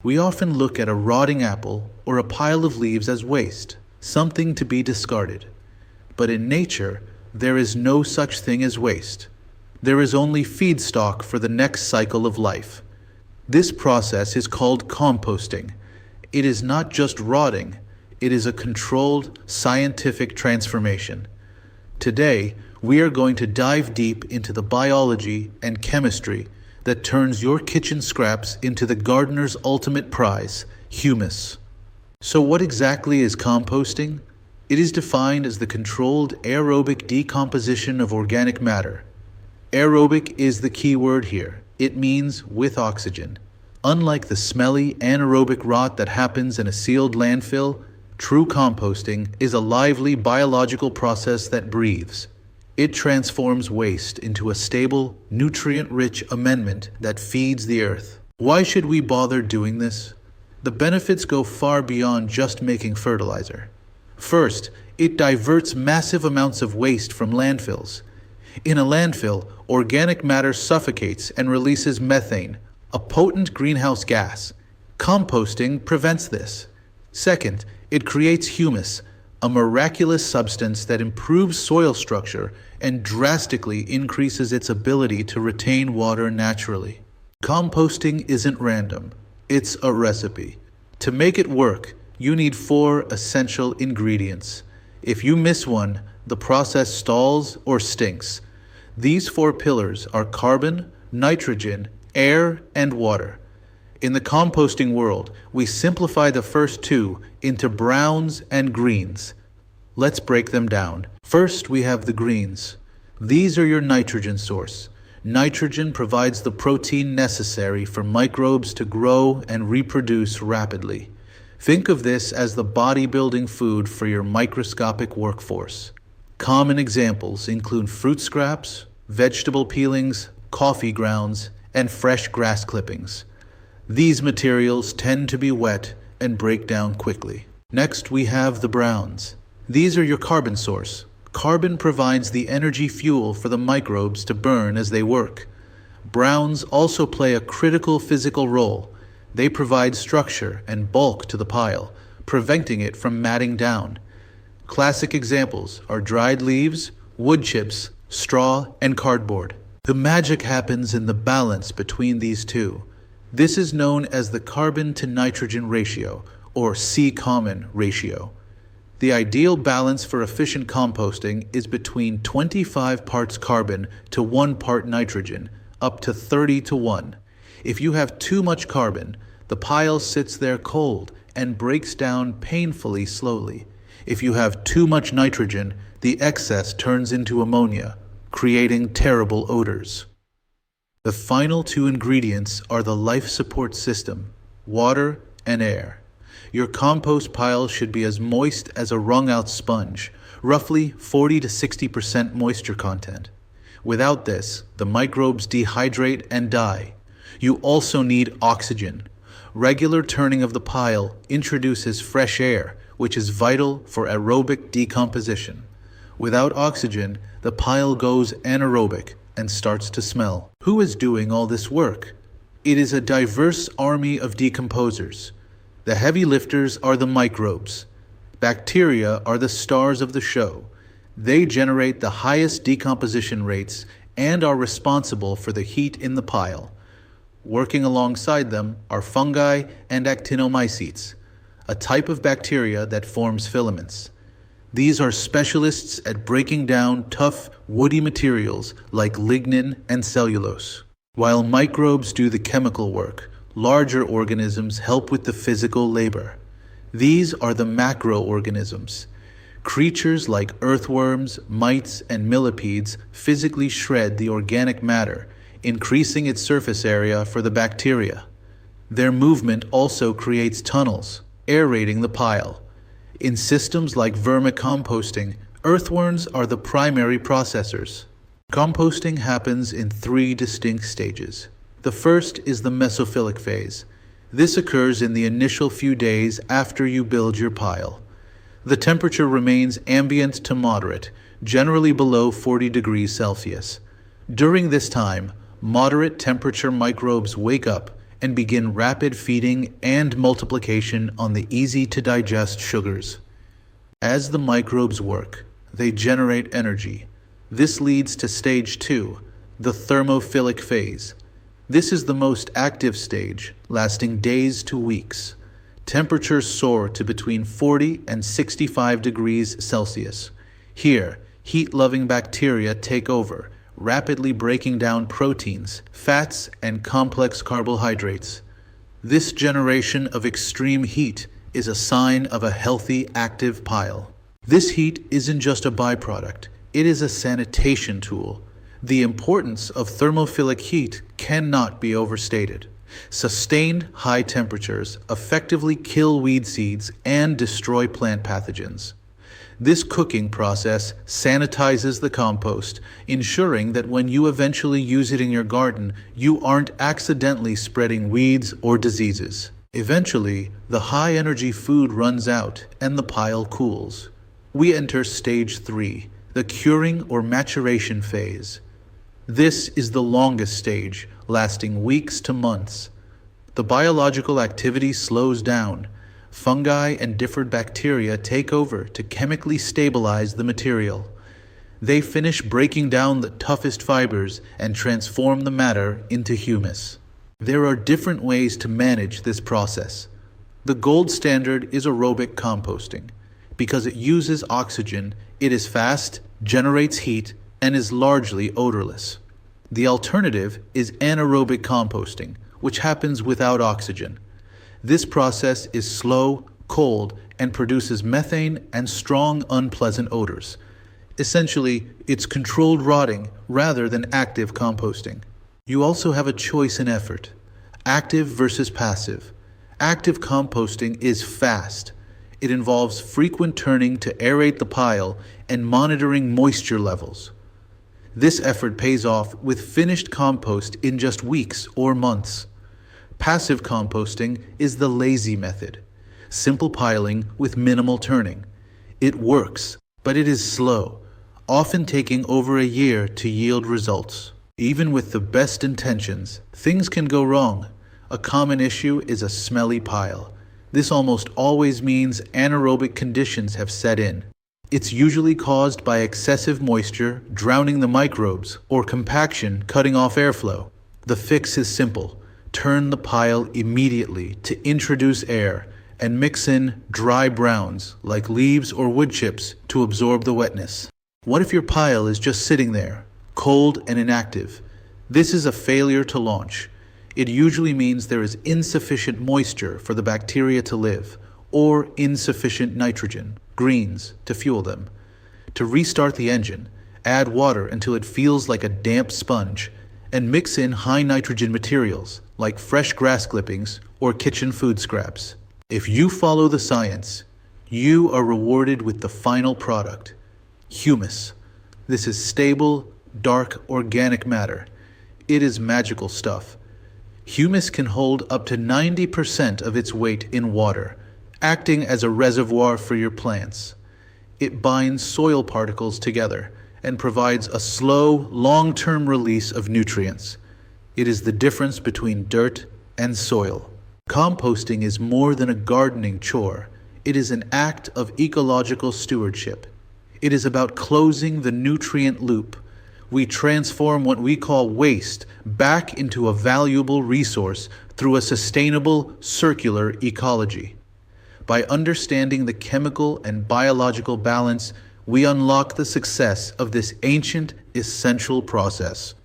We often look at a rotting apple or a pile of leaves as waste, something to be discarded. But in nature, there is no such thing as waste. There is only feedstock for the next cycle of life. This process is called composting. It is not just rotting, it is a controlled, scientific transformation. Today, we are going to dive deep into the biology and chemistry that turns your kitchen scraps into the gardener's ultimate prize, humus. So what exactly is composting? It is defined as the controlled aerobic decomposition of organic matter. Aerobic is the key word here. It means with oxygen. Unlike the smelly anaerobic rot that happens in a sealed landfill, true composting is a lively biological process that breathes. It transforms waste into a stable, nutrient-rich amendment that feeds the earth. Why should we bother doing this? The benefits go far beyond just making fertilizer. First, it diverts massive amounts of waste from landfills. In a landfill, organic matter suffocates and releases methane, a potent greenhouse gas. Composting prevents this. Second, it creates humus, a miraculous substance that improves soil structure and drastically increases its ability to retain water naturally. Composting isn't random, it's a recipe. To make it work, you need 4 essential ingredients. If you miss one, the process stalls or stinks. These 4 pillars are carbon, nitrogen, air, and water. In the composting world, we simplify the first 2 into browns and greens. Let's break them down. First, we have the greens. These are your nitrogen source. Nitrogen provides the protein necessary for microbes to grow and reproduce rapidly. Think of this as the bodybuilding food for your microscopic workforce. Common examples include fruit scraps, vegetable peelings, coffee grounds, and fresh grass clippings. These materials tend to be wet and break down quickly. Next, we have the browns. These are your carbon source. Carbon provides the energy fuel for the microbes to burn as they work. Browns also play a critical physical role. They provide structure and bulk to the pile, preventing it from matting down. Classic examples are dried leaves, wood chips, straw, and cardboard. The magic happens in the balance between these 2. This is known as the carbon to nitrogen ratio, or C-common ratio. The ideal balance for efficient composting is between 25 parts carbon to 1 part nitrogen, up to 30 to 1. If you have too much carbon, the pile sits there cold and breaks down painfully slowly. If you have too much nitrogen, the excess turns into ammonia, creating terrible odors. The final 2 ingredients are the life support system, water and air. Your compost pile should be as moist as a wrung-out sponge, roughly 40 to 60% moisture content. Without this, the microbes dehydrate and die. You also need oxygen. Regular turning of the pile introduces fresh air, which is vital for aerobic decomposition. Without oxygen, the pile goes anaerobic and starts to smell. Who is doing all this work? It is a diverse army of decomposers. The heavy lifters are the microbes. Bacteria are the stars of the show. They generate the highest decomposition rates and are responsible for the heat in the pile. Working alongside them are fungi and actinomycetes, a type of bacteria that forms filaments. These are specialists at breaking down tough, woody materials like lignin and cellulose. While microbes do the chemical work, larger organisms help with the physical labor. These are the macroorganisms. Creatures like earthworms, mites, and millipedes physically shred the organic matter, increasing its surface area for the bacteria. Their movement also creates tunnels, aerating the pile. In systems like vermicomposting, earthworms are the primary processors. Composting happens in 3 distinct stages. The first is the mesophilic phase. This occurs in the initial few days after you build your pile. The temperature remains ambient to moderate, generally below 40 degrees Celsius. During this time, moderate temperature microbes wake up and begin rapid feeding and multiplication on the easy-to-digest sugars. As the microbes work, they generate energy. This leads to stage 2, the thermophilic phase. This is the most active stage, lasting days to weeks. Temperatures soar to between 40 and 65 degrees Celsius. Here, heat-loving bacteria take over, rapidly breaking down proteins, fats, and complex carbohydrates. This generation of extreme heat is a sign of a healthy, active pile. This heat isn't just a byproduct, it is a sanitation tool. The importance of thermophilic heat cannot be overstated. Sustained high temperatures effectively kill weed seeds and destroy plant pathogens. This cooking process sanitizes the compost, ensuring that when you eventually use it in your garden, you aren't accidentally spreading weeds or diseases. Eventually, the high-energy food runs out and the pile cools. We enter stage 3, the curing or maturation phase. This is the longest stage, lasting weeks to months. The biological activity slows down. Fungi and different bacteria take over to chemically stabilize the material. They finish breaking down the toughest fibers and transform the matter into humus. There are different ways to manage this process. The gold standard is aerobic composting. Because it uses oxygen, it is fast, generates heat, and is largely odorless. The alternative is anaerobic composting, which happens without oxygen. This process is slow, cold, and produces methane and strong, unpleasant odors. Essentially, it's controlled rotting rather than active composting. You also have a choice in effort: active versus passive. Active composting is fast. It involves frequent turning to aerate the pile and monitoring moisture levels. This effort pays off with finished compost in just weeks or months. Passive composting is the lazy method, simple piling with minimal turning. It works, but it is slow, often taking over a year to yield results. Even with the best intentions, things can go wrong. A common issue is a smelly pile. This almost always means anaerobic conditions have set in. It's usually caused by excessive moisture drowning the microbes or compaction cutting off airflow. The fix is simple. Turn the pile immediately to introduce air and mix in dry browns like leaves or wood chips to absorb the wetness. What if your pile is just sitting there, cold and inactive? This is a failure to launch. It usually means there is insufficient moisture for the bacteria to live, or insufficient nitrogen, greens, to fuel them. To restart the engine, add water until it feels like a damp sponge, and mix in high nitrogen materials like fresh grass clippings or kitchen food scraps. If you follow the science, you are rewarded with the final product: humus. This is stable, dark, organic matter. It is magical stuff. Humus can hold up to 90% of its weight in water, acting as a reservoir for your plants. It binds soil particles together and provides a slow, long-term release of nutrients. It is the difference between dirt and soil. Composting is more than a gardening chore. It is an act of ecological stewardship. It is about closing the nutrient loop. We transform what we call waste back into a valuable resource through a sustainable, circular ecology. By understanding the chemical and biological balance, we unlock the success of this ancient, essential process.